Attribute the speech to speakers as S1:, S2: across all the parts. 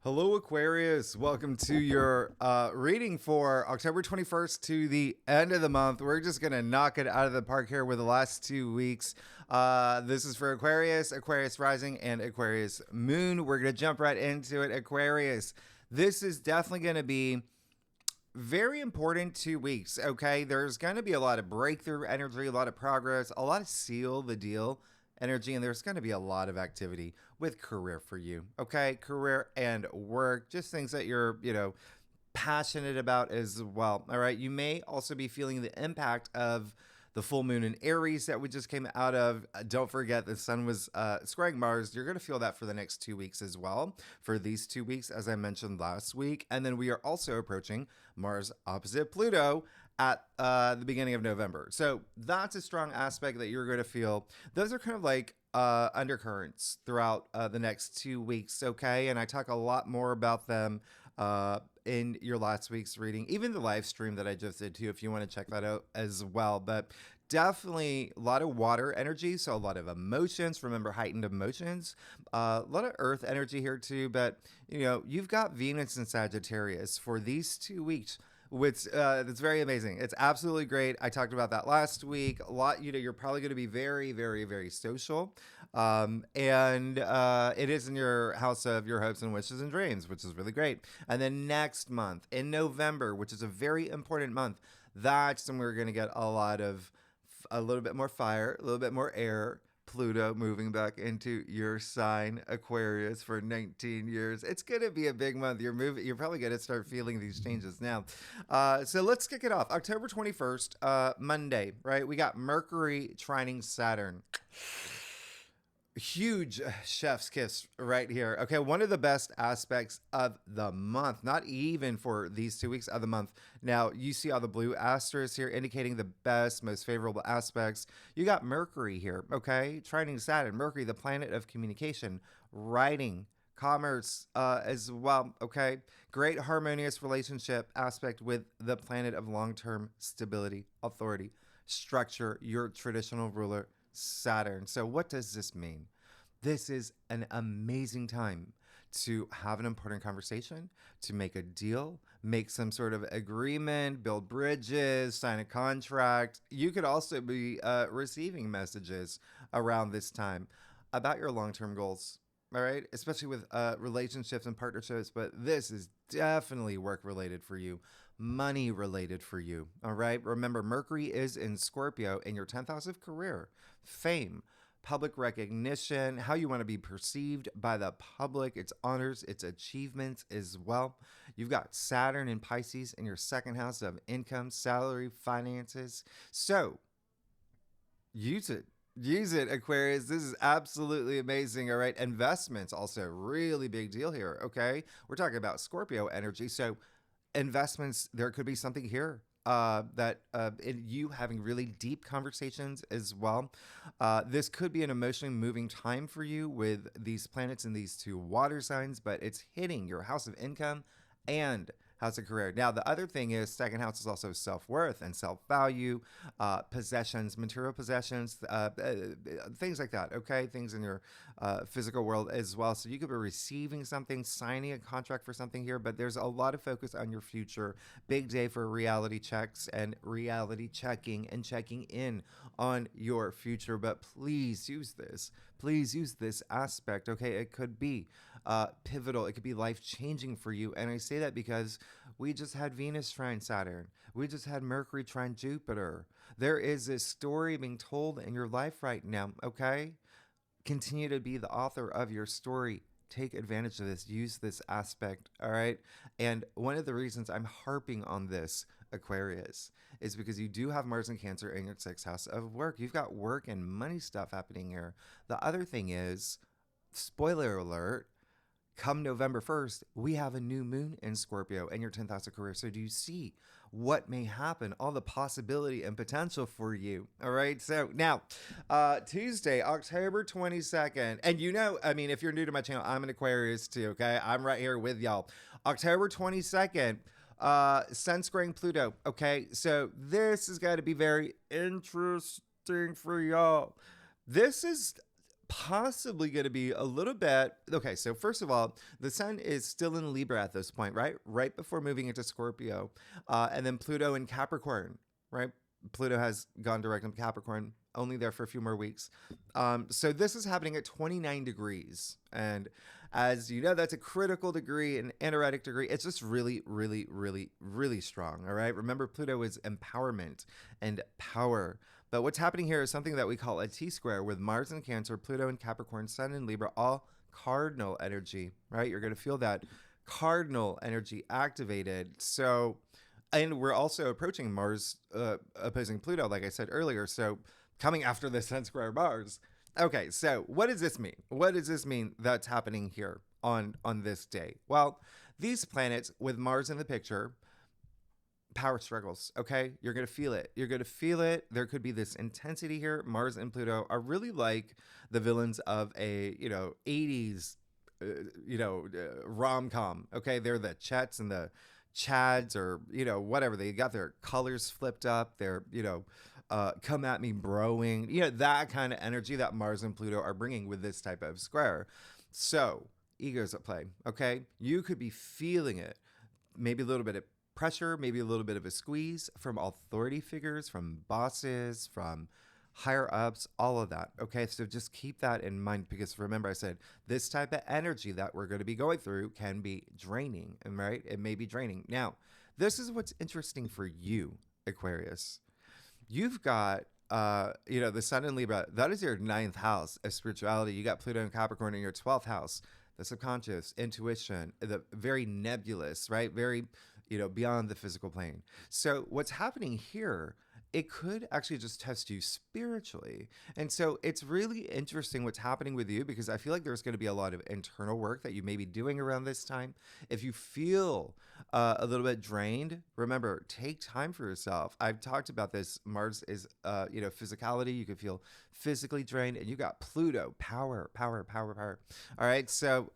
S1: Hello, Aquarius. Welcome to your reading for October 21st to the end of the month. We're just going to knock it out of the park here with the last 2 weeks. This is for Aquarius, Aquarius rising, and Aquarius moon. We're going to jump right into it. Aquarius, this is definitely going to be very important 2 weeks, okay? There's going to be a lot of breakthrough energy, a lot of progress, a lot of seal the deal energy, and there's going to be a lot of activity with career for you, okay? Career and work, just things that you're, passionate about as well, all right? You may also be feeling the impact of the full moon in Aries that we just came out of. Don't forget the sun was squaring Mars. You're going to feel that for the next 2 weeks as well, for these 2 weeks, as I mentioned last week. And then we are also approaching Mars opposite Pluto at the beginning of November. So that's a strong aspect that you're going to feel. Those are kind of like undercurrents throughout the next 2 weeks, okay? And I talk a lot more about them in your last week's reading, even the live stream that I just did too, if you want to check that out as well. But definitely a lot of water energy, so a lot of emotions. Remember, heightened emotions. A lot of earth energy here too. But you've got Venus and Sagittarius for these 2 weeks, which that's very amazing. It's absolutely great. I talked about that last week. A lot, you're probably going to be very, very, very social. And it is in your house of your hopes and wishes and dreams, which is really great. And then next month in November, which is a very important month, that's when we're going to get a little bit more fire, a little bit more air. Pluto moving back into your sign, Aquarius, for 19 years. It's going to be a big month. You're probably going to start feeling these changes now. So let's kick it off. October 21st, Monday, right? We got Mercury trining Saturn. Huge chef's kiss right here. Okay, one of the best aspects of the month, not even for these 2 weeks of the month. Now, you see all the blue asterisks here indicating the best, most favorable aspects. You got Mercury here, okay? Trining Saturn, Mercury, the planet of communication, writing, commerce as well, okay? Great harmonious relationship aspect with the planet of long-term stability, authority, structure, your traditional ruler, Saturn. So what does this mean? This is an amazing time to have an important conversation, to make a deal, make some sort of agreement, build bridges, sign a contract. You could also be receiving messages around this time about your long-term goals, all right? Especially with relationships and partnerships, but this is definitely work-related for you, money-related for you, all right? Remember, Mercury is in Scorpio in your 10th house of career, fame, public recognition, how you want to be perceived by the public, its honors, its achievements as well. You've got Saturn in Pisces in your 2nd house of income, salary, finances. So use it. Use it, Aquarius. This is absolutely amazing. All right. Investments, also really big deal here. Okay. We're talking about Scorpio energy. So investments, there could be something here that in you having really deep conversations as well. This could be an emotionally moving time for you with these planets in these 2 water signs, but it's hitting your house of income and house of career. Now, the other thing is 2nd house is also self-worth and self-value, possessions, material possessions, things like that, okay? Things in your physical world as well. So you could be receiving something, signing a contract for something here, but there's a lot of focus on your future. Big day for reality checks and reality checking and checking in on your future. But please use this. Please use this aspect, okay? It could be pivotal. It could be life-changing for you. And I say that because we just had Venus trine Saturn. We just had Mercury trine Jupiter. There is a story being told in your life right now, okay? Continue to be the author of your story. Take advantage of this. Use this aspect, all right? And one of the reasons I'm harping on this, Aquarius, is because you do have Mars and Cancer in your 6th house of work. You've got work and money stuff happening here. The other thing is, spoiler alert, come November 1st, we have a new moon in Scorpio in your 10th house of career. So do you see what may happen, all the possibility and potential for you? All right. So now, Tuesday, October 22nd. And if you're new to my channel, I'm an Aquarius too. Okay. I'm right here with y'all. October 22nd. Sun squaring Pluto. Okay. So this is going to be very interesting for y'all. This is possibly going to be a little bit okay. So first of all, the sun is still in Libra at this point, right before moving into Scorpio, and then Pluto in Capricorn, right? Pluto has gone direct into Capricorn, only there for a few more weeks. So this is happening at 29 degrees, and as you know, that's a critical degree, an anaretic degree. It's just really, really, really, really strong. All right, remember, Pluto is empowerment and power. But what's happening here is something that we call a T-square with Mars in Cancer, Pluto in Capricorn, Sun in Libra, all cardinal energy, right? You're going to feel that cardinal energy activated. So, and we're also approaching Mars opposing Pluto, like I said earlier. So, coming after the Sun square Mars. Okay, so what does this mean? What does this mean that's happening here on this day? Well, these planets with Mars in the picture, power struggles. Okay, you're gonna feel it. You're gonna feel it. There could be this intensity here. Mars and Pluto are really like the villains of a 80s rom-com. Okay, they're the Chets and the Chads, or whatever. They got their colors flipped up. They're come at me broing. That kind of energy that Mars and Pluto are bringing with this type of square. So egos at play. Okay, you could be feeling it. Maybe a little bit of pressure, maybe a little bit of a squeeze from authority figures, from bosses, from higher ups, all of that. Okay, so just keep that in mind, because remember, I said this type of energy that we're going to be going through can be draining, right? It may be draining. Now, this is what's interesting for you, Aquarius. You've got the Sun in Libra. That is your ninth house of spirituality. You got Pluto and Capricorn in your 12th house, the subconscious, intuition, the very nebulous, right? Very beyond the physical plane. So what's happening here, it could actually just test you spiritually. And so it's really interesting what's happening with you, because I feel like there's going to be a lot of internal work that you may be doing around this time. If you feel a little bit drained, remember, take time for yourself. I've talked about this. Mars is, physicality. You can feel physically drained, and you got Pluto, power, power, power, power. All right. So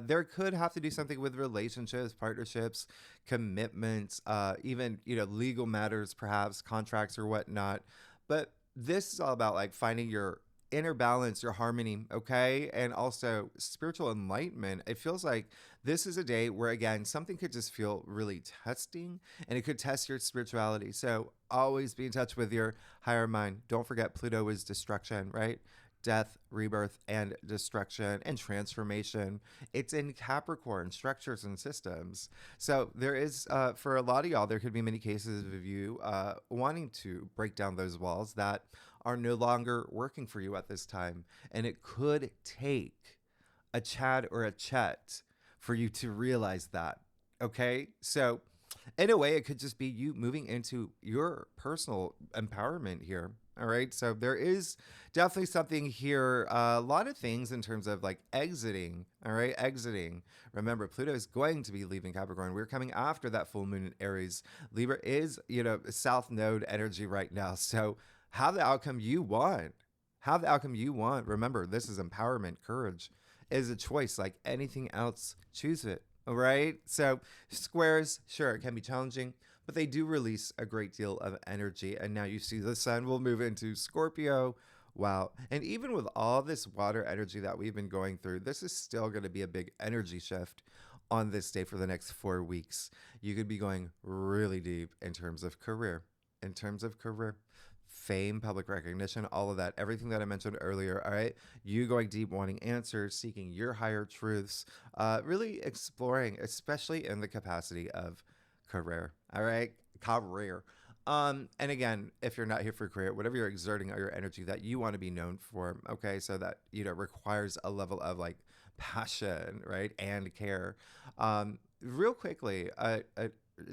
S1: there could have to do something with relationships, partnerships, commitments, even legal matters, perhaps contracts or whatnot. But this is all about like finding your inner balance, your harmony, okay, and also spiritual enlightenment. It feels like this is a day where, again, something could just feel really testing, and it could test your spirituality. So always be in touch with your higher mind. Don't forget, Pluto is destruction, right? Death, rebirth, and destruction and transformation. It's in Capricorn, structures and systems. So there is, for a lot of y'all, there could be many cases of you wanting to break down those walls that are no longer working for you at this time. And it could take a Chad or a Chet for you to realize that. Okay? So in a way, it could just be you moving into your personal empowerment here. All right. So there is definitely something here. A lot of things in terms of like exiting. All right. Exiting. Remember, Pluto is going to be leaving Capricorn. We're coming after that full moon in Aries. Libra is, South Node energy right now. So have the outcome you want. Have the outcome you want. Remember, this is empowerment. Courage is a choice like anything else. Choose it. All right. So squares, sure, it can be challenging, but they do release a great deal of energy. And now you see the sun will move into Scorpio. Wow. And even with all this water energy that we've been going through, this is still going to be a big energy shift on this day for the next 4 weeks. You could be going really deep in terms of career, fame, public recognition, all of that, everything that I mentioned earlier. All right. You going deep, wanting answers, seeking your higher truths, really exploring, especially in the capacity of career. All right. Career. And again, if you're not here for career, whatever you're exerting or your energy that you want to be known for. Okay. So that, requires a level of like passion, right. And care. Real quickly,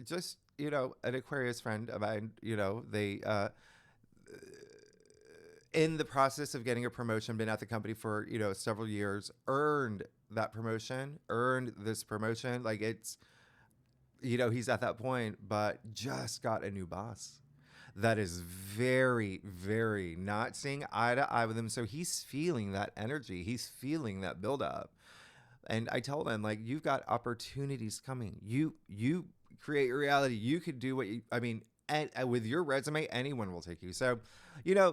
S1: just, an Aquarius friend of mine, they, in the process of getting a promotion, been at the company for, several years, earned this promotion. Like it's, he's at that point, but just got a new boss that is very, very not seeing eye to eye with him. So he's feeling that energy. He's feeling that buildup. And I told him, like, you've got opportunities coming. You create your reality. You could do and with your resume, anyone will take you. So,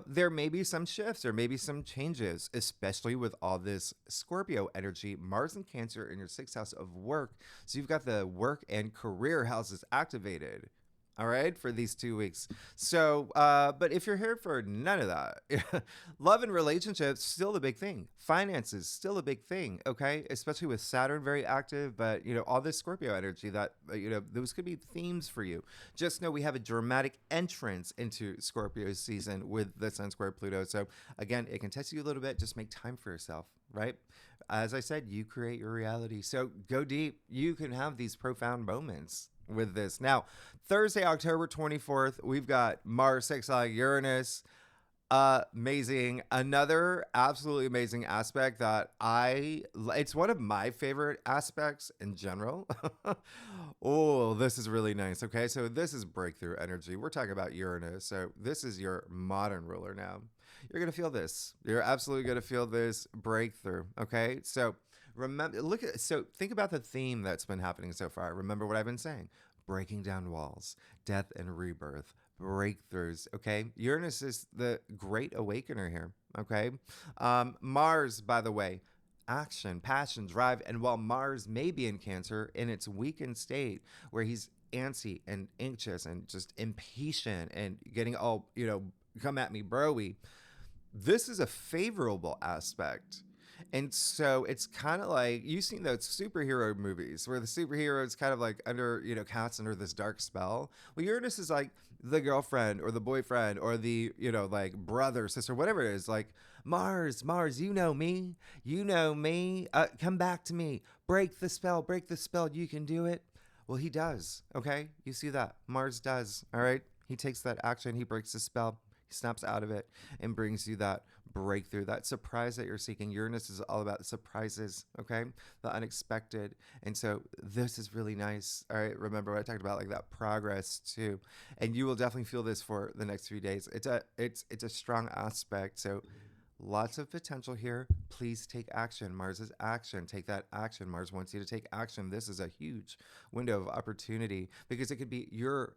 S1: there may be some shifts or maybe some changes, especially with all this Scorpio energy, Mars and Cancer in your sixth house of work. So you've got the work and career houses activated. All right, for these 2 weeks. So, but if you're here for none of that, love and relationships still the big thing. Finances still a big thing. Okay, especially with Saturn very active. But all this Scorpio energy that those could be themes for you. Just know we have a dramatic entrance into Scorpio season with the Sun square Pluto. So again, it can test you a little bit. Just make time for yourself, right? As I said, you create your reality. So go deep. You can have these profound moments with this. Now, Thursday, October 24th, we've got Mars sextile Uranus. Amazing. Another absolutely amazing aspect that it's one of my favorite aspects in general. Oh, this is really nice. Okay, so this is breakthrough energy. We're talking about Uranus. So this is your modern ruler now. You're going to feel this. You're absolutely going to feel this breakthrough. Okay, so think about the theme that's been happening so far. Remember what I've been saying: breaking down walls, death and rebirth, breakthroughs. Okay, Uranus is the great awakener here. Okay, Mars, by the way, action, passion, drive. And while Mars may be in Cancer in its weakened state, where he's antsy and anxious and just impatient and getting all come at me broy, this is a favorable aspect. And so it's kind of like you've seen those superhero movies where the superhero is kind of like under, cast under this dark spell. Well, Uranus is like the girlfriend or the boyfriend or the, like brother, sister, whatever it is. Like, Mars, you know me. Come back to me. Break the spell. You can do it. Well, he does. Okay. You see that? Mars does. All right. He takes that action. He breaks the spell. He snaps out of it and brings you that breakthrough, that surprise that you're seeking. Uranus is all about surprises, okay? The unexpected. And so this is really nice. All right. Remember what I talked about, like that progress too. And you will definitely feel this for the next few days. It's a strong aspect. So lots of potential here. Please take action. Mars is action. Take that action. Mars wants you to take action. This is a huge window of opportunity because it could be your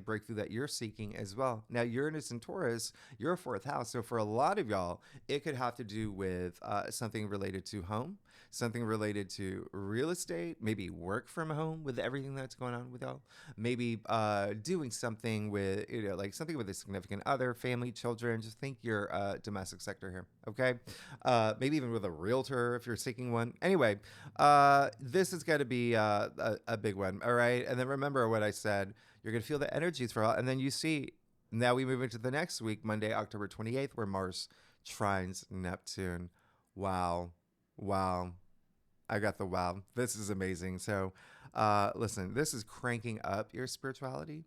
S1: breakthrough that you're seeking as well. Now, Uranus and Taurus, your fourth house. So for a lot of y'all, it could have to do with something related to home, something related to real estate, maybe work from home with everything that's going on with y'all. Maybe doing something with, like something with a significant other, family, children. Just think your domestic sector here. Okay. Maybe even with a realtor if you're seeking one. Anyway, this is going to be a big one. All right. And then remember what I said. You're going to feel the energies for all. And then you see, now we move into the next week, Monday, October 28th, where Mars trines Neptune. Wow. I got the wow. This is amazing. So listen, this is cranking up your spirituality.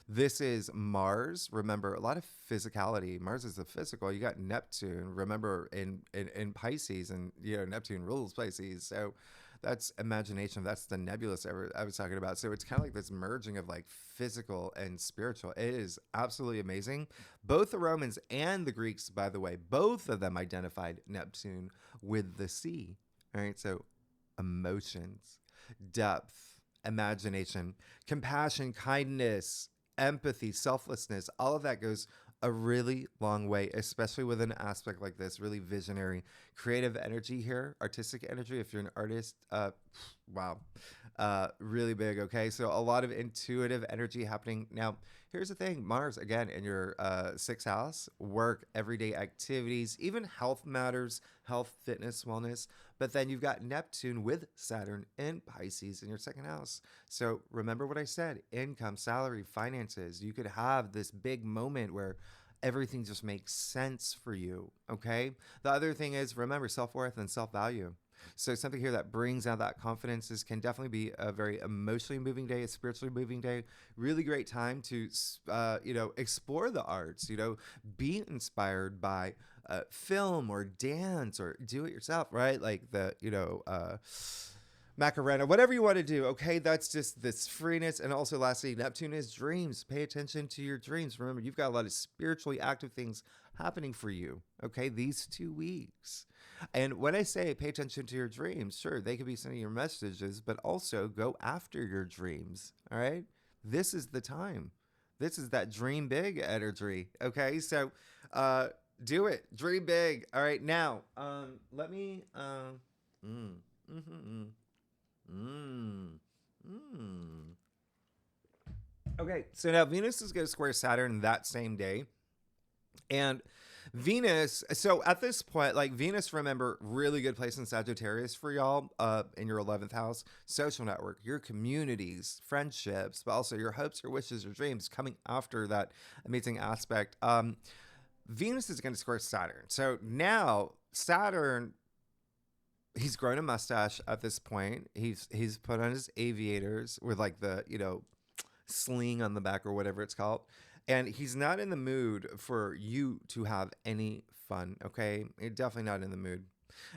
S1: This is Mars. Remember, a lot of physicality. Mars is the physical. You got Neptune. Remember, in Pisces, and Neptune rules Pisces. So that's imagination. That's the nebulous I was talking about. So it's kind of like this merging of like physical and spiritual. It is absolutely amazing. Both the Romans and the Greeks, by the way, both of them identified Neptune with the sea. All right. So emotions, depth, imagination, compassion, kindness, empathy, selflessness, all of that goes a really long way, especially with an aspect like this, really visionary, creative energy here, artistic energy. If you're an artist, wow, really big. Okay. So a lot of intuitive energy happening. Now, here's the thing: Mars, again, in your sixth house, work, everyday activities, even health matters, health, fitness, wellness. But then you've got Neptune with Saturn in Pisces in your second house. So remember what I said: income, salary, finances. You could have this big moment where everything just makes sense for you. Okay. The other thing is, remember, self-worth and self-value. So something here that brings out that confidence can definitely be a very emotionally moving day, a spiritually moving day. Really great time to, explore the arts, be inspired by film or dance or do it yourself, right? Like the, Macarena, whatever you want to do. Okay. That's just this freeness. And also lastly, Neptune is dreams. Pay attention to your dreams. Remember, you've got a lot of spiritually active things happening for you. Okay. These 2 weeks. And when I say pay attention to your dreams, sure, they could be sending your messages, but also go after your dreams. All right. This is the time. This is that dream big energy. Okay, so do it. Dream big. All right, now let me mm, mm, mm, mm. Okay, so now Venus is going to square Saturn that same day. And Venus, so at this point, like Venus, remember, really good place in Sagittarius for y'all, in your 11th house, social network, your communities, friendships, but also your hopes, your wishes, your dreams coming after that amazing aspect. Venus is going to square Saturn. So now Saturn, he's grown a mustache at this point. He's put on his aviators with like the, sling on the back or whatever it's called. And he's not in the mood for you to have any fun, okay? You're definitely not in the mood.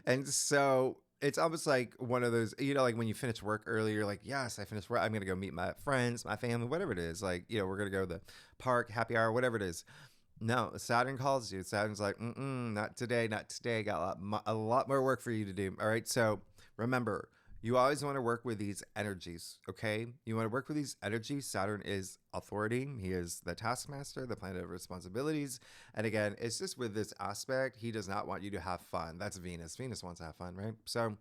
S1: And so it's almost like one of those, like when you finish work early, you're like, yes, I finished work. I'm going to go meet my friends, my family, whatever it is. Like, we're going to go to the park, happy hour, whatever it is. No, Saturn calls you. Saturn's like, not today, not today. Got a lot more work for you to do. All right. So remember, you always want to work with these energies, okay? You want to work with these energies. Saturn is authority. He is the taskmaster, the planet of responsibilities. And again, it's just with this aspect, he does not want you to have fun. That's Venus. Venus wants to have fun, right? So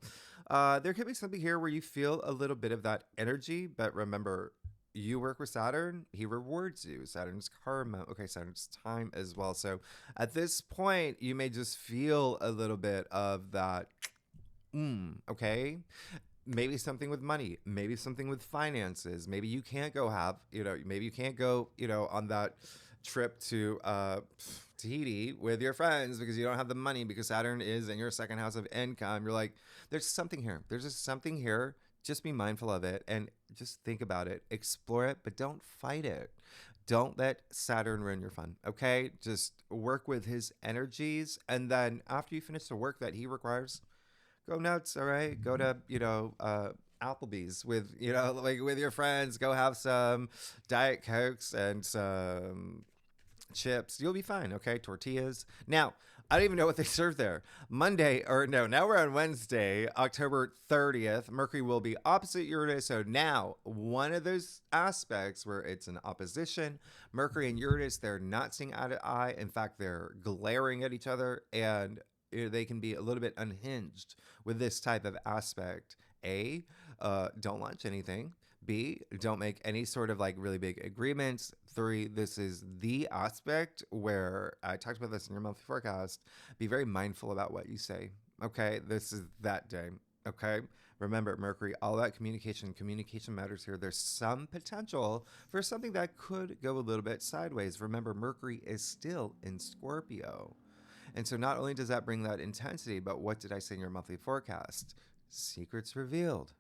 S1: there could be something here where you feel a little bit of that energy, but remember, you work with Saturn, he rewards you. Saturn's karma. Okay, Saturn's time as well. So at this point, you may just feel a little bit of that, okay? Maybe something with money, maybe something with finances. Maybe you can't go maybe you can't go, on that trip to Tahiti with your friends because you don't have the money because Saturn is in your second house of income. You're like, there's something here. There's just something here. Just be mindful of it and just think about it, explore it, but don't fight it. Don't let Saturn ruin your fun, okay? Just work with his energies. And then after you finish the work that he requires, go nuts, all right? Go to, Applebee's with, like with your friends. Go have some Diet Cokes and some chips. You'll be fine, okay? Tortillas. Now, I don't even know what they serve there. Monday, or no, now we're on Wednesday, October 30th. Mercury will be opposite Uranus. So now, one of those aspects where it's an opposition, Mercury and Uranus, they're not seeing eye to eye. In fact, they're glaring at each other, and they can be a little bit unhinged with this type of aspect. A, don't launch anything. B, don't make any sort of like really big agreements. 3, this is the aspect where I talked about this in your monthly forecast. Be very mindful about what you say. Okay, this is that day. Okay, remember Mercury, all that communication. Communication matters here. There's some potential for something that could go a little bit sideways. Remember, Mercury is still in Scorpio. And so not only does that bring that intensity, but what did I say in your monthly forecast? Secrets revealed.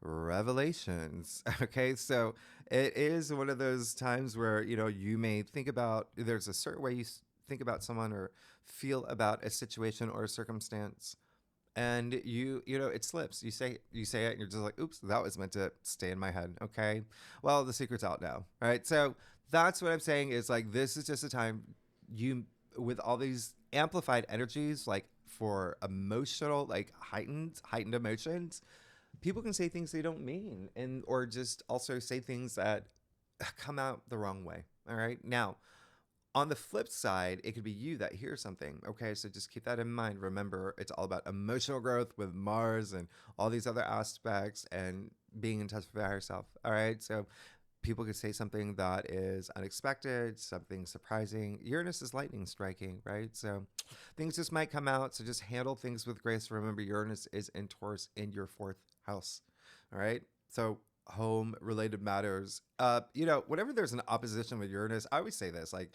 S1: Revelations. Okay, so it is one of those times where, you may think about, there's a certain way you think about someone or feel about a situation or a circumstance, and it slips. You say it and you're just like, oops, that was meant to stay in my head. Okay, well, the secret's out now. All right, so that's what I'm saying is like, this is just a time with all these amplified energies, like for emotional, like heightened emotions, people can say things they don't mean, and or just also say things that come out the wrong way. All right, now on the flip side, it could be you that hears something. Okay, so just keep that in mind. Remember, it's all about emotional growth with Mars and all these other aspects and being in touch with your higher self. All right, so people could say something that is unexpected, something surprising. Uranus is lightning striking, right? So things just might come out. So just handle things with grace. Remember, Uranus is in Taurus in your 4th house. All right. So home related matters. Whenever there's an opposition with Uranus, I always say this, like,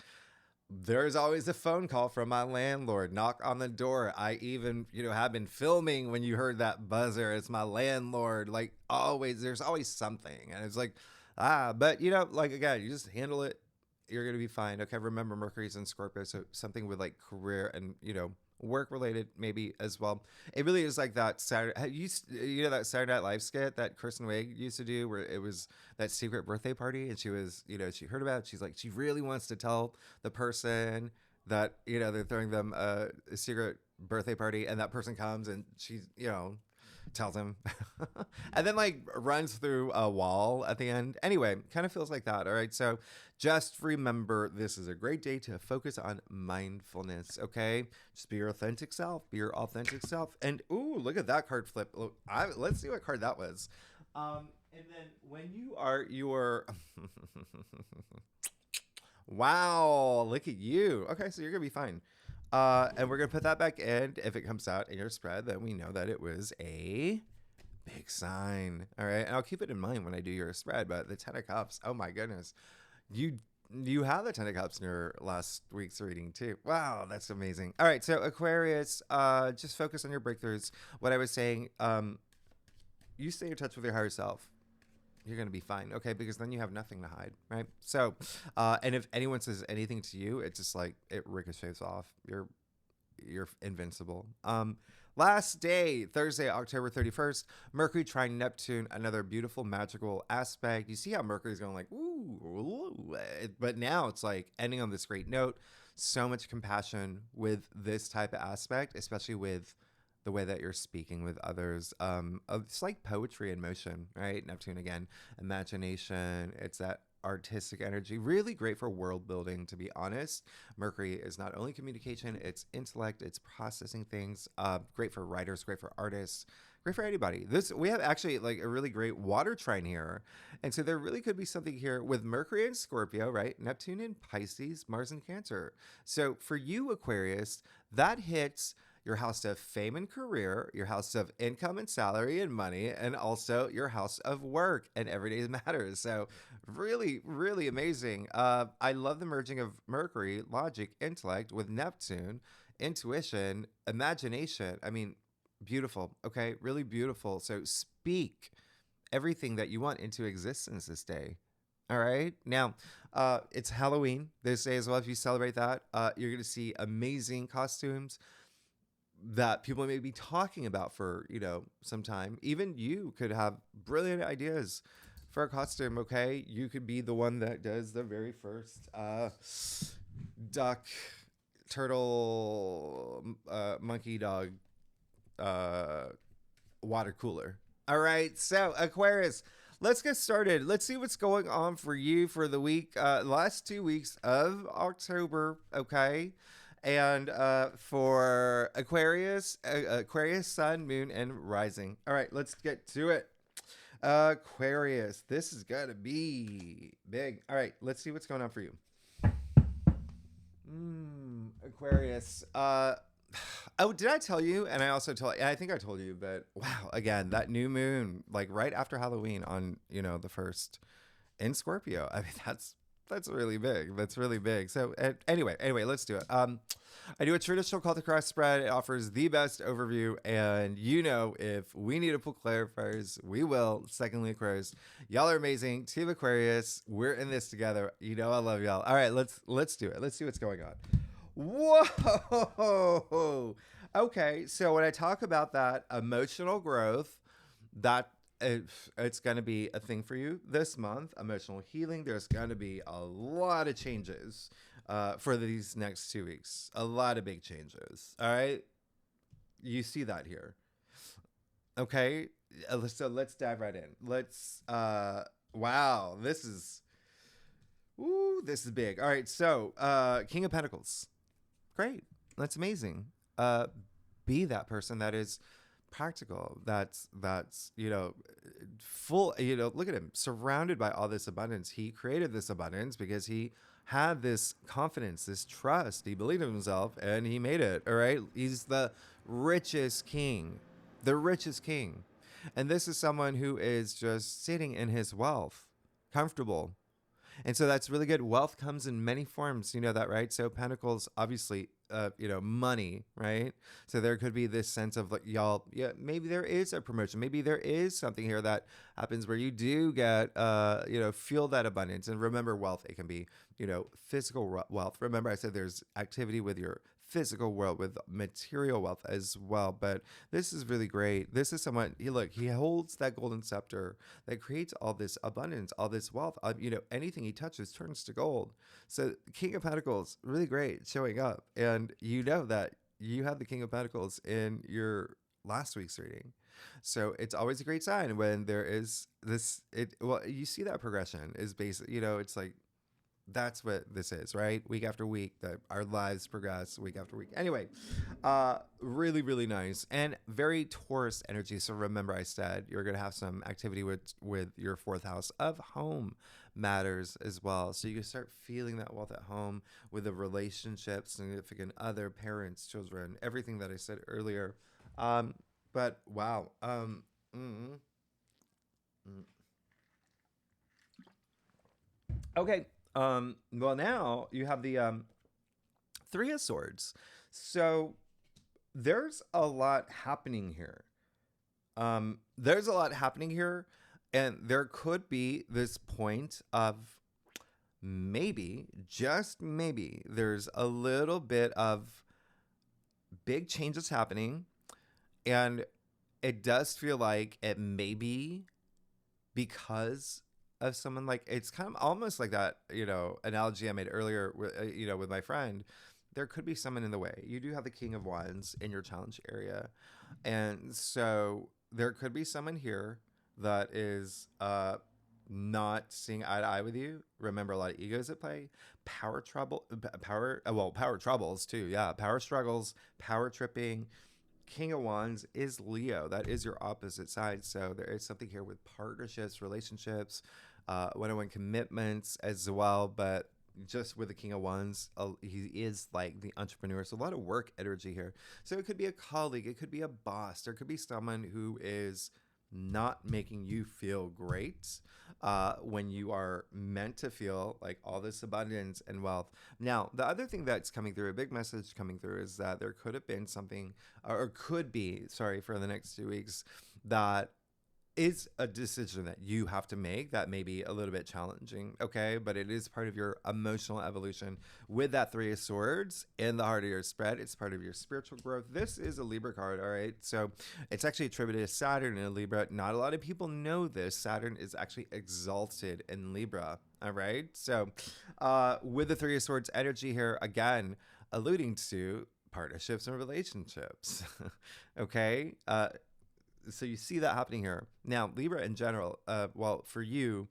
S1: there's always a phone call from my landlord. Knock on the door. I even, have been filming when you heard that buzzer. It's my landlord. Like always, there's always something. And it's like, but like again, you just handle it. You're going to be fine. Okay. Remember, Mercury's in Scorpio. So something with like career and, work related maybe as well. It really is like that Saturday, that Saturday Night Live skit that Kristen Wiig used to do where it was that secret birthday party, and she was, she heard about it. She's like, she really wants to tell the person that, they're throwing them a secret birthday party, and that person comes and she's, tells him. And then like runs through a wall at the end. Anyway, kind of feels like that. All right. So just remember, this is a great day to focus on mindfulness. Okay. Just be your authentic self. Be your authentic self. And ooh, look at that card flip. Look, let's see what card that was. And then when you are your wow, look at you. Okay, so you're gonna be fine. And we're gonna put that back in. If it comes out in your spread, then we know that it was a big sign. All right, and I'll keep it in mind when I do your spread. But the Ten of Cups, oh my goodness, you have the Ten of Cups in your last week's reading too. Wow, that's amazing. All right, so Aquarius, just focus on your breakthroughs. What I was saying, you stay in touch with your higher self. You're going to be fine. Okay. Because then you have nothing to hide. Right. So, and if anyone says anything to you, it's just like it ricochets off. You're invincible. Last day, Thursday, October 31st, Mercury trine Neptune, another beautiful magical aspect. You see how Mercury's going like, ooh, but now it's like ending on this great note. So much compassion with this type of aspect, especially with the way that you're speaking with others. It's like poetry in motion, right? Neptune again, imagination. It's that artistic energy. Really great for world building, to be honest. Mercury is not only communication, it's intellect, it's processing things. Great for writers, great for artists, great for anybody. We have actually like a really great water trine here. And so there really could be something here with Mercury in Scorpio, right? Neptune in Pisces, Mars in Cancer. So for you, Aquarius, that hits your house of fame and career, your house of income and salary and money, and also your house of work and everyday matters. So really, really amazing. I love the merging of Mercury, logic, intellect with Neptune, intuition, imagination. I mean, beautiful. Okay. Really beautiful. So speak everything that you want into existence this day. All right. Now, it's Halloween this day as well. If you celebrate that, you're going to see amazing costumes that people may be talking about for, some time. Even you could have brilliant ideas for a costume, okay? You could be the one that does the very first duck, turtle, monkey, dog, water cooler. All right, so Aquarius, let's get started. Let's see what's going on for you for the week, last 2 weeks of October, okay? And for Aquarius, Aquarius, Sun, Moon, and Rising. All right, let's get to it. Aquarius, this is going to be big. All right, let's see what's going on for you. Aquarius. Oh, did I tell you? And I also I think I told you, but wow, again, that new moon, like right after Halloween on, the first in Scorpio. I mean, that's really big. That's really big. So anyway, let's do it. I do a traditional call to cross spread. It offers the best overview, and if we need to pull clarifiers, we will. Secondly, Aquarius, y'all are amazing. Team Aquarius, we're in this together. I love y'all. All right, let's do it. Let's see what's going on. Whoa. Okay, so when I talk about that emotional growth, that it's going to be a thing for you this month. Emotional healing. There's going to be a lot of changes for these next 2 weeks. A lot of big changes. All right. You see that here. Okay. So let's dive right in. Wow. This is big. All right. So King of Pentacles. Great. That's amazing. Be that person that is practical, that's full. Look at him, surrounded by all this abundance. He created this abundance because he had this confidence, this trust. He believed in himself and he made it. All right, he's the richest king. And this is someone who is just sitting in his wealth, comfortable. And so that's really good. Wealth comes in many forms. You know that, right? So Pentacles, obviously, money, right? So there could be this sense of like, y'all, yeah, maybe there is a promotion. Maybe there is something here that happens where you do get, feel that abundance. And remember, wealth, it can be, physical wealth. Remember, I said there's activity with your physical world, with material wealth as well. But this is really great. This is someone, he holds that golden scepter that creates all this abundance, all this wealth. Anything he touches turns to gold. So King of Pentacles, really great showing up. And that you have the King of Pentacles in your last week's reading. So it's always a great sign when there is this, well, you see that progression is basic, it's like, that's what this is, right? Week after week, that our lives progress week after week. Anyway, really, really nice and very Taurus energy. So remember, I said you're gonna have some activity with your fourth house of home matters as well. So you can start feeling that wealth at home with the relationships, significant other, parents, children, everything that I said earlier. Um, but wow. Mm, mm. Okay. Well, now you have the Three of Swords. So there's a lot happening here. There's a lot happening here, and there could be this point of maybe, just maybe, there's a little bit of big changes happening, and it does feel like it may be because of someone, like it's kind of almost like that analogy I made earlier with with my friend. There could be someone in the way. You do have the King of Wands in your challenge area, and so there could be someone here that is not seeing eye to eye with you. Remember, a lot of egos at play, power troubles too. Yeah, power struggles, power tripping. King of Wands is Leo. That is your opposite side. So there is something here with partnerships, relationships, one-on-one commitments as well. But just with the King of Wands, he is like the entrepreneur. So a lot of work energy here. So it could be a colleague, it could be a boss, there could be someone who is not making you feel great when you are meant to feel like all this abundance and wealth. Now, the other thing that's coming through, a big message coming through, is that there could have been something, or could be, sorry, for the next 2 weeks, that is a decision that you have to make that may be a little bit challenging, okay? But it is part of your emotional evolution with that Three of Swords in the heart of your spread. It's part of your spiritual growth. This is a Libra card, all right? So it's actually attributed to Saturn in Libra. Not a lot of people know this. Saturn is actually exalted in Libra, all right? So with the Three of Swords energy here, again, alluding to partnerships and relationships, okay? So you see that happening here. Now, Libra in general, well, for you,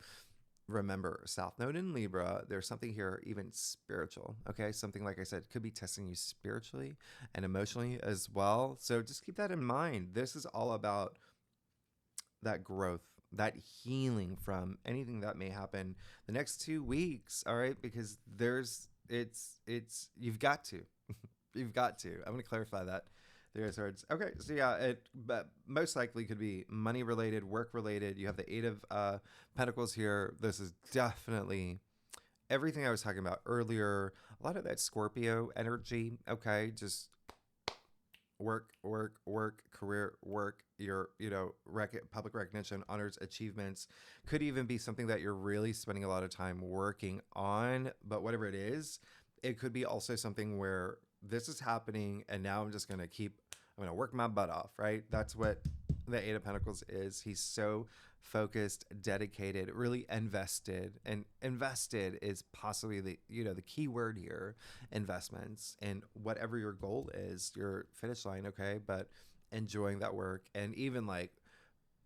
S1: remember, South Node in Libra, there's something here even spiritual, okay? Something, like I said, could be testing you spiritually and emotionally as well. So just keep that in mind. This is all about that growth, that healing from anything that may happen the next 2 weeks, all right? Because you've got to. You've got to. I'm going to clarify that. There's words. Okay, so yeah, but most likely could be money related, work related. You have the Eight of Pentacles here. This is definitely everything I was talking about earlier. A lot of that Scorpio energy. Okay, just work, career, work. Your public recognition, honors, achievements. Could even be something that you're really spending a lot of time working on. But whatever it is, it could be also something where this is happening and now I'm going to work my butt off, right? That's what the Eight of Pentacles is. He's so focused, dedicated, really invested, and invested is possibly the key word here, investments, and whatever your goal is, your finish line, okay? But enjoying that work, and even like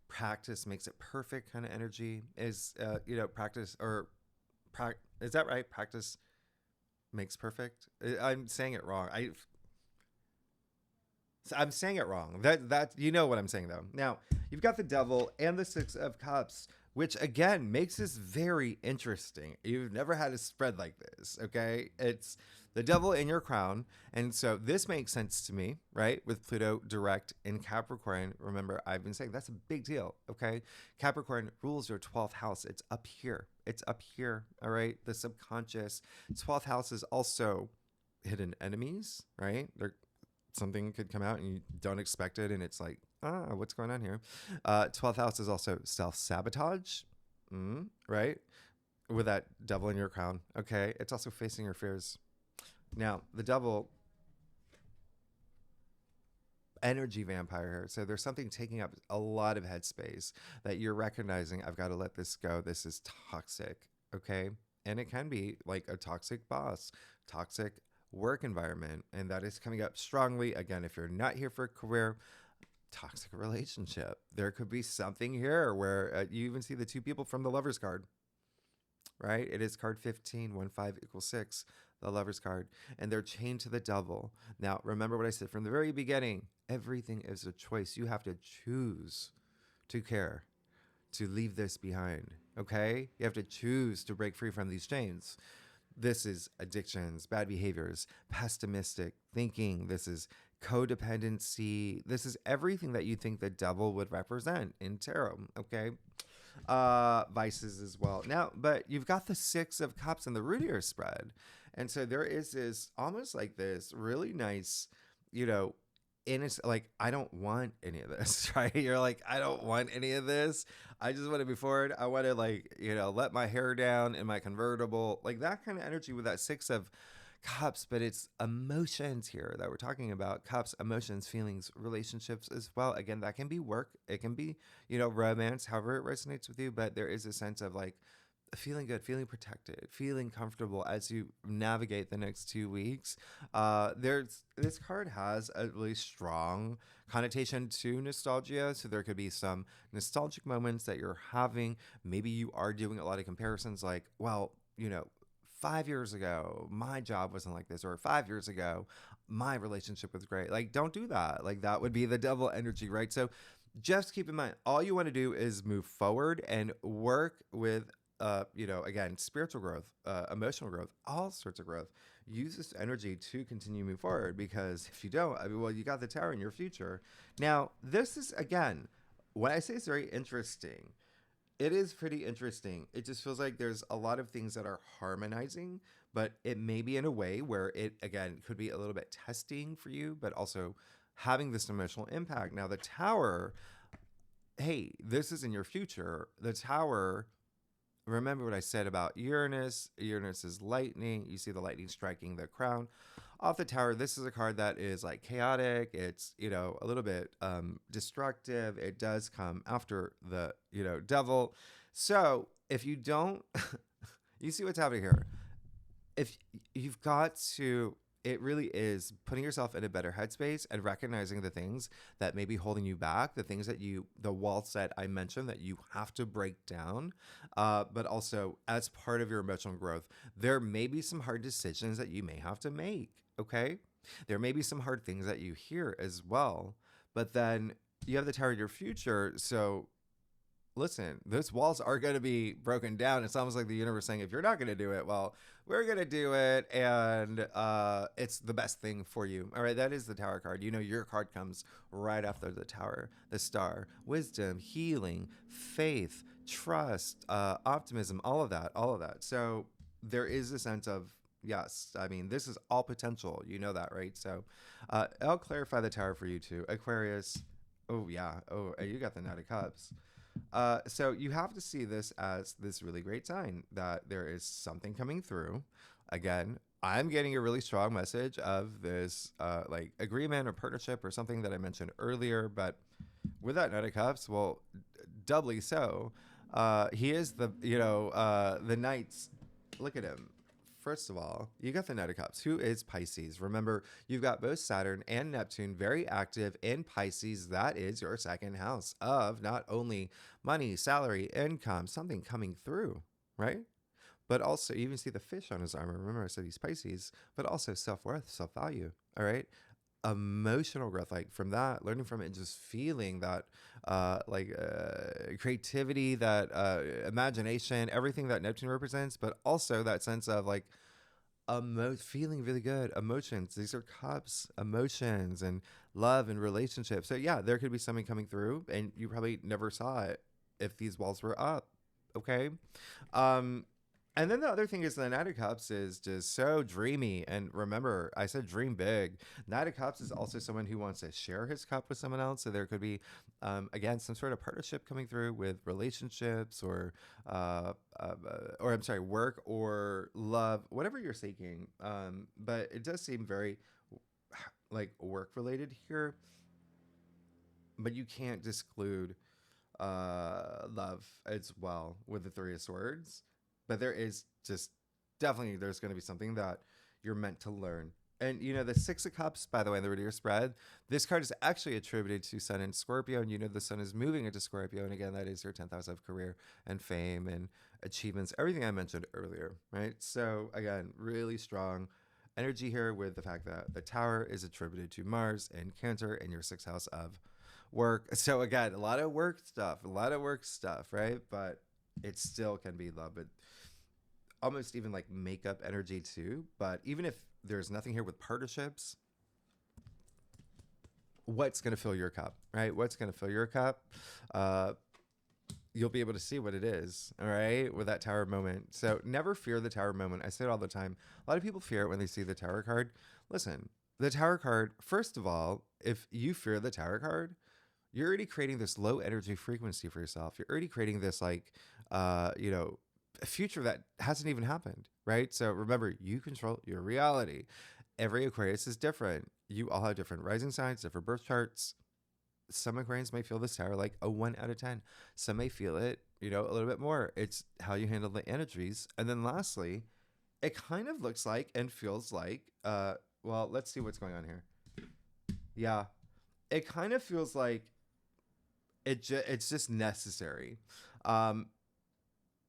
S1: practice makes it perfect kind of energy is, practice or is that right? Practice makes perfect. I'm saying it wrong. I'm saying it wrong. That you know what I'm saying though. Now you've got the Devil and the Six of Cups, which again makes this very interesting. You've never had a spread like this, okay? It's the Devil in your crown, and so this makes sense to me, right? With Pluto direct in Capricorn. Remember, I've been saying that's a big deal, okay? Capricorn rules your 12th house. It's up here. It's up here, all right? The subconscious. 12th house is also hidden enemies, right? Something could come out and you don't expect it, and it's like, what's going on here? 12th house is also self-sabotage, right? With that Devil in your crown, okay? It's also facing your fears. Now, the Devil, energy vampire here. So there's something taking up a lot of headspace that you're recognizing, I've got to let this go. This is toxic, okay? And it can be like a toxic boss, toxic work environment, and that is coming up strongly. Again, if you're not here for a career, toxic relationship. There could be something here where you even see the two people from the Lovers card, right? It is card 15, 1, 5 equals 6, the Lovers card, and they're chained to the Devil. Now, remember what I said from the very beginning. Everything is a choice. You have to choose to care, to leave this behind, okay? You have to choose to break free from these chains. This is addictions, bad behaviors, pessimistic thinking. This is codependency. This is everything that you think the devil would represent in tarot, okay? Vices as well. Now, but you've got the 6 of Cups in the root of your spread. And so there is this almost like this really nice, you know, innocent, like, I don't want any of this, right? You're like, I don't want any of this. I just want to be forward. I want to, like, you know, let my hair down in my convertible, like that kind of energy with that 6 of Cups. But it's emotions here that we're talking about. Cups, emotions, feelings, relationships as well. Again, that can be work. It can be, you know, romance, however it resonates with you. But there is a sense of like feeling good, feeling protected, feeling comfortable as you navigate the next 2 weeks. There's this card has a really strong connotation to nostalgia, so there could be some nostalgic moments that you're having. Maybe you are doing a lot of comparisons, like, well, you know, 5 years ago my job wasn't like this, or 5 years ago my relationship was great. Like, don't do that. Like, that would be the devil energy, right? So just keep in mind, all you want to do is move forward and work with you know, again, spiritual growth, emotional growth, all sorts of growth. Use this energy to continue moving forward, because if you don't, I mean, well, you got the Tower in your future. Now, this is, again, when I say it's very interesting, it is pretty interesting. It just feels like there's a lot of things that are harmonizing, but it may be in a way where it, again, could be a little bit testing for you, but also having this emotional impact. Now, the Tower, hey, this is in your future. The Tower, remember what I said about Uranus. Uranus is lightning. You see the lightning striking the crown off the Tower. This is a card that is like chaotic. It's, you know, a little bit destructive. It does come after the, you know, devil. So if you don't, you see what's happening here. If you've got to, it really is putting yourself in a better headspace and recognizing the things that may be holding you back, the things that the walls that I mentioned that you have to break down. But also, as part of your emotional growth, there may be some hard decisions that you may have to make. Okay. There may be some hard things that you hear as well, but then you have the Tower of your future. So listen, those walls are going to be broken down. It's almost like the universe saying, if you're not going to do it, well, we're going to do it. And it's the best thing for you. All right. That is the Tower card. You know, your card comes right after the Tower, the Star, wisdom, healing, faith, trust, optimism, all of that, all of that. So there is a sense of, yes, I mean, this is all potential. You know that, right? So I'll clarify the Tower for you too. Aquarius. Oh, yeah. Oh, you got the Knight of Cups. So you have to see this as this really great sign that there is something coming through. Again, I'm getting a really strong message of this like agreement or partnership or something that I mentioned earlier. But with that Knight of Cups, well, doubly so. He is the, you know, the Knight's. Look at him. First of all, you got the Knight of Cups, who is Pisces. Remember, you've got both Saturn and Neptune very active in Pisces. That is your second house of not only money, salary, income, something coming through, right? But also, you even see the fish on his armor. Remember, I said he's Pisces, but also self-worth, self-value, all right? Emotional growth, like from that, learning from it and just feeling that creativity, that imagination, everything that Neptune represents, but also that sense of like feeling really good, emotions. These are cups, emotions and love and relationships. So yeah, there could be something coming through and you probably never saw it if these walls were up. Okay. And then the other thing is the Knight of Cups is just so dreamy. And remember, I said dream big. Knight of Cups is also someone who wants to share his cup with someone else. So there could be, again, some sort of partnership coming through with relationships or I'm sorry, work or love, whatever you're seeking. But it does seem very like work related here. But you can't exclude love as well with the Three of Swords. But there is just definitely there's going to be something that you're meant to learn And the Six of Cups, by the way, in the root of your spread, this card is actually attributed to Sun in Scorpio, and the Sun is moving into Scorpio, and again, that is your 10th house of career and fame and achievements, everything I mentioned earlier, right? So again, really strong energy here with the fact that the Tower is attributed to Mars and Cancer in your 6th house of work. So again, a lot of work stuff, right? But it still can be love, but almost even like makeup energy too. But even if there's nothing here with partnerships, what's going to fill your cup, right? What's going to fill your cup? You'll be able to see what it is, all right, with that Tower moment. So never fear the Tower moment. I say it all the time. A lot of people fear it when they see the Tower card. Listen, the Tower card, first of all, if you fear the Tower card, you're already creating this low energy frequency for yourself. You're already creating this a future that hasn't even happened, right? So remember, you control your reality. Every Aquarius is different. You all have different rising signs, different birth charts. Some Aquarians may feel this Tower like a 1 out of 10. Some may feel it, a little bit more. It's how you handle the energies. And then lastly, it kind of looks like and feels like, well, let's see what's going on here. Yeah, it kind of feels like it's just necessary.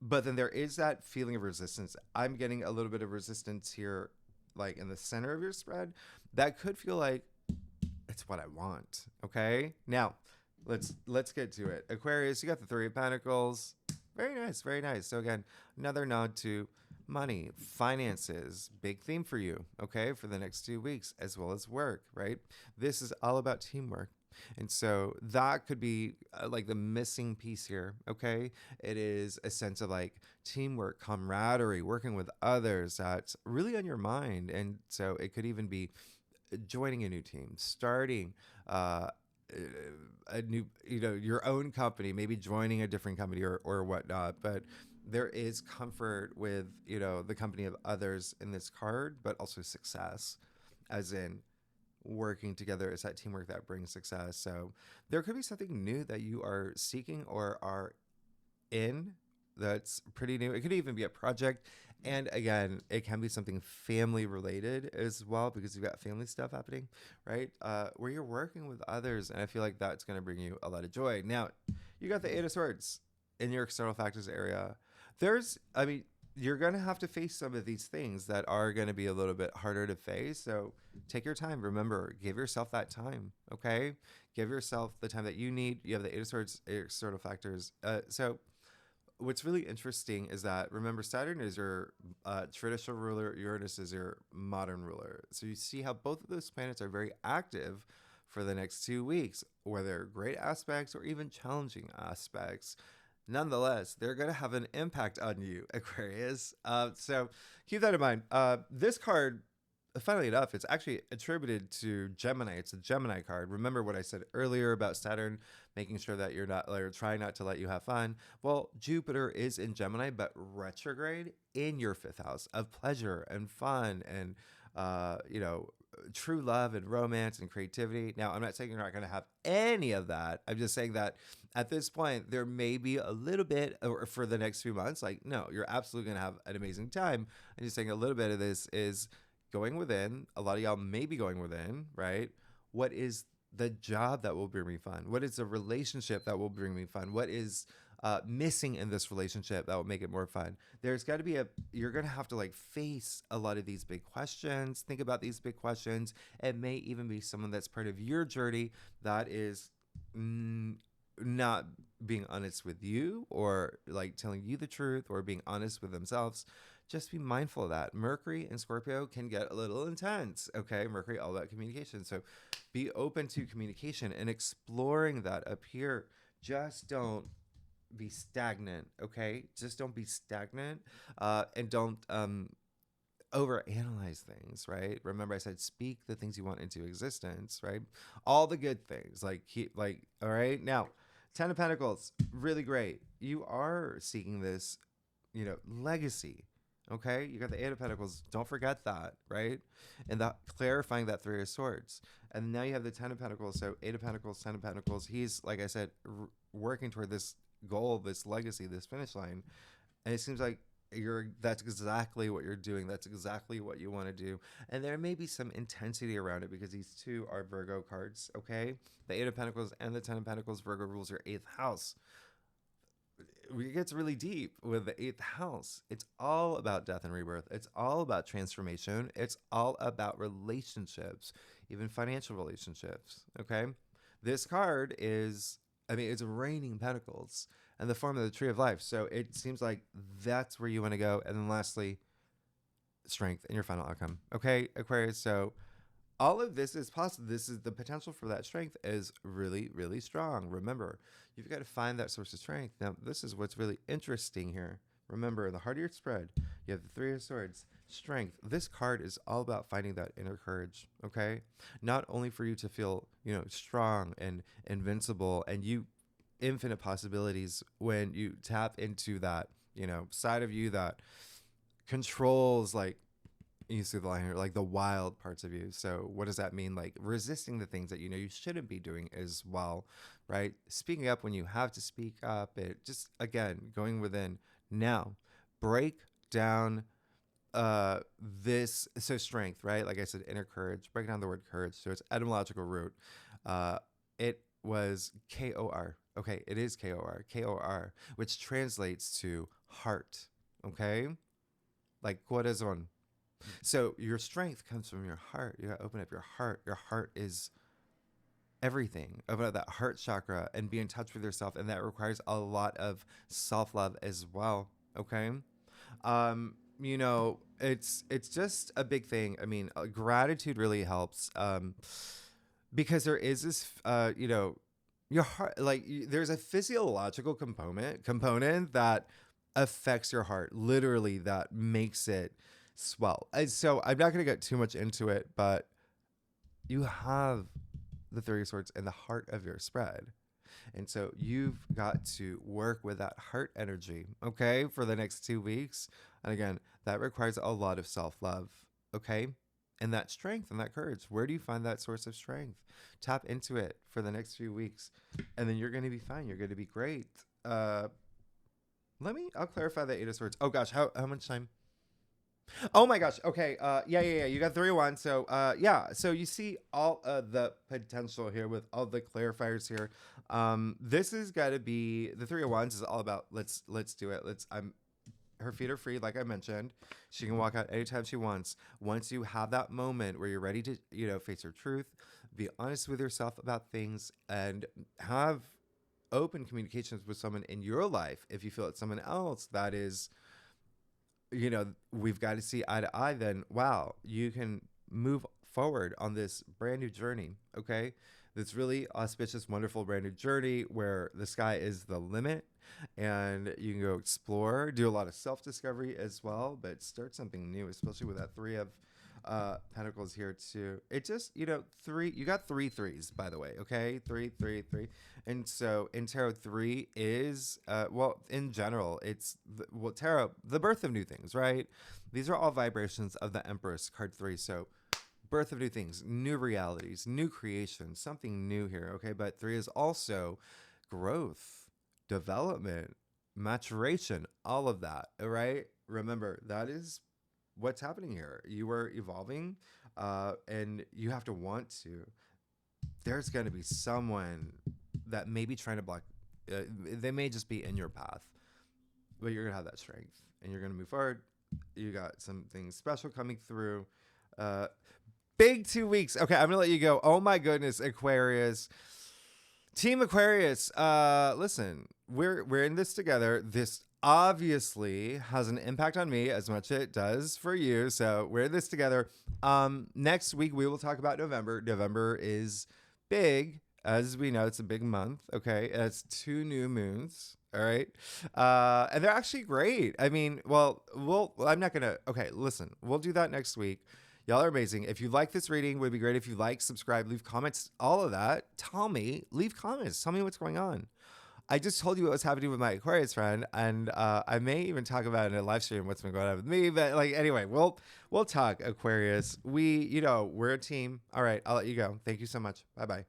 S1: But then there is that feeling of resistance. I'm getting a little bit of resistance here, like in the center of your spread. That could feel like it's what I want. Okay. Now let's get to it. Aquarius, you got the 3 of Pentacles. Very nice. Very nice. So again, another nod to money, finances, big theme for you. Okay. For the next 2 weeks, as well as work, right? This is all about teamwork. And so that could be like the missing piece here, okay? It is a sense of like teamwork, camaraderie, working with others that's really on your mind. And so it could even be joining a new team, starting a new, your own company, maybe joining a different company or whatnot. But there is comfort with, the company of others in this card, but also success, as in working together. Is that teamwork that brings success. So there could be something new that you are seeking or are in that's pretty new. It could even be a project. And again, it can be something family related as well, because you've got family stuff happening, right? Where you're working with others. And I feel like that's going to bring you a lot of joy. Now, you got the 8 of Swords in your external factors area. You're going to have to face some of these things that are going to be a little bit harder to face. So take your time. Remember, give yourself that time, okay? Give yourself the time that you need. You have the 8 of Swords, external factors. So what's really interesting is that, remember, Saturn is your traditional ruler. Uranus is your modern ruler. So you see how both of those planets are very active for the next 2 weeks, whether great aspects or even challenging aspects. Nonetheless, they're going to have an impact on you, Aquarius. So keep that in mind. This card, funnily enough, it's actually attributed to Gemini. It's a Gemini card. Remember what I said earlier about Saturn making sure that you're not, or trying not to let you have fun. Well, Jupiter is in Gemini, but retrograde in your 5th house of pleasure and fun and, true love and romance and creativity. Now, I'm not saying you're not going to have any of that. I'm just saying that at this point, there may be a little bit, or for the next few months, like, no, you're absolutely going to have an amazing time. I'm just saying a little bit of this is going within. A lot of y'all may be going within, right? What is the job that will bring me fun? What is the relationship that will bring me fun? What is missing in this relationship that will make it more fun? There's got to be you're going to have to like face a lot of these big questions. Think about these big questions. It may even be someone that's part of your journey that is not being honest with you, or like telling you the truth, or being honest with themselves. Just be mindful of that. Mercury and Scorpio can get a little intense. Okay. Mercury, all about communication. So be open to communication and exploring that up here. Just don't be stagnant. Okay. Just don't be stagnant. And don't, overanalyze things, right? Remember I said, speak the things you want into existence, right? All the good things, all right. Now, 10 of Pentacles, really great. You are seeking this, legacy. Okay. You got the 8 of Pentacles. Don't forget that, right? And that clarifying that 3 of Swords. And now you have the 10 of Pentacles. So 8 of Pentacles, 10 of Pentacles. He's, like I said, working toward this goal, this legacy, this finish line. And it seems like that's exactly what you're doing. That's exactly what you want to do. And there may be some intensity around it because these two are Virgo cards, okay? The Eight of Pentacles and the Ten of Pentacles. Virgo rules your eighth house. It gets really deep with the eighth house. It's all about death and rebirth. It's all about transformation. It's all about relationships, even financial relationships, okay? This card is, I mean, it's raining pentacles and the form of the tree of life. So it seems like that's where you want to go. And then lastly, strength in your final outcome. Okay, Aquarius. So all of this is possible. This is the potential for that strength is really, really strong. Remember, you've got to find that source of strength. Now, this is what's really interesting here. Remember, in the heart of your spread, you have the Three of Swords, strength. This card is all about finding that inner courage, okay? Not only for you to feel, strong and invincible and you infinite possibilities when you tap into that, side of you that controls, like, you see the line here, like the wild parts of you. So what does that mean? Like resisting the things that you shouldn't be doing as well, right? Speaking up when you have to speak up. It just, again, going within. Now, break down this. So strength, right? Like I said, inner courage. Break down the word courage. So its etymological root. It was K-O-R. Okay, it is K-O-R. K-O-R, which translates to heart. Okay? Like corazón. So your strength comes from your heart. You gotta open up your heart. Your heart is everything. Open up that heart chakra and be in touch with yourself. And that requires a lot of self-love as well. Okay. It's just a big thing. I mean, gratitude really helps. Because there is this, your heart, like there's a physiological component that affects your heart, literally, that makes it swell. And so I'm not going to get too much into it, but you have the Three of Swords in the heart of your spread. And so you've got to work with that heart energy, okay, for the next 2 weeks. And again, that requires a lot of self-love, okay? And that strength and that courage. Where do you find that source of strength? Tap into it for the next few weeks. And then you're going to be fine. You're going to be great. I'll clarify the Eight of Swords. Oh gosh, how much time? Oh my gosh. Okay. Yeah. You got 3 of Wands. So, So you see all of the potential here with all the clarifiers here. This has got to be the 3 of Wands is all about let's do it. Her feet are free, like I mentioned. She can walk out anytime she wants. Once you have that moment where you're ready to, face your truth, be honest with yourself about things, and have open communications with someone in your life. If you feel it's someone else that is, we've got to see eye to eye, then wow, you can move forward on this brand new journey. Okay. This really auspicious, wonderful brand new journey where the sky is the limit and you can go explore, do a lot of self-discovery as well, but start something new, especially with that 3 of Pentacles here too. It just, you got 3 threes, by the way. Okay. 3, 3, 3. And so in tarot, 3 is, in general, it's tarot, the birth of new things, right? These are all vibrations of the Empress, card 3. So birth of new things, new realities, new creation, something new here. Okay. But 3 is also growth, development, maturation, all of that. All right. Remember, that is what's happening here. You are evolving, and you have to want to. There's going to be someone that may be trying to block. They may just be in your path, but you're going to have that strength and you're going to move forward. You got something special coming through. Big 2 weeks. Okay, I'm going to let you go. Oh my goodness, Aquarius. Team Aquarius, listen, we're in this together. This obviously has an impact on me as much as it does for you. So we're in this together. Next week, we will talk about November. November is big. As we know, it's a big month. Okay. It's 2 new moons. All right. And they're actually great. I mean, I'm not going to. Okay. Listen, we'll do that next week. Y'all are amazing. If you like this reading, it would be great if you like, subscribe, leave comments, all of that. Leave comments. Tell me what's going on. I just told you what was happening with my Aquarius friend, and I may even talk about it in a live stream what's been going on with me. But anyway, we'll talk, Aquarius. We're a team. All right, I'll let you go. Thank you so much. Bye-bye.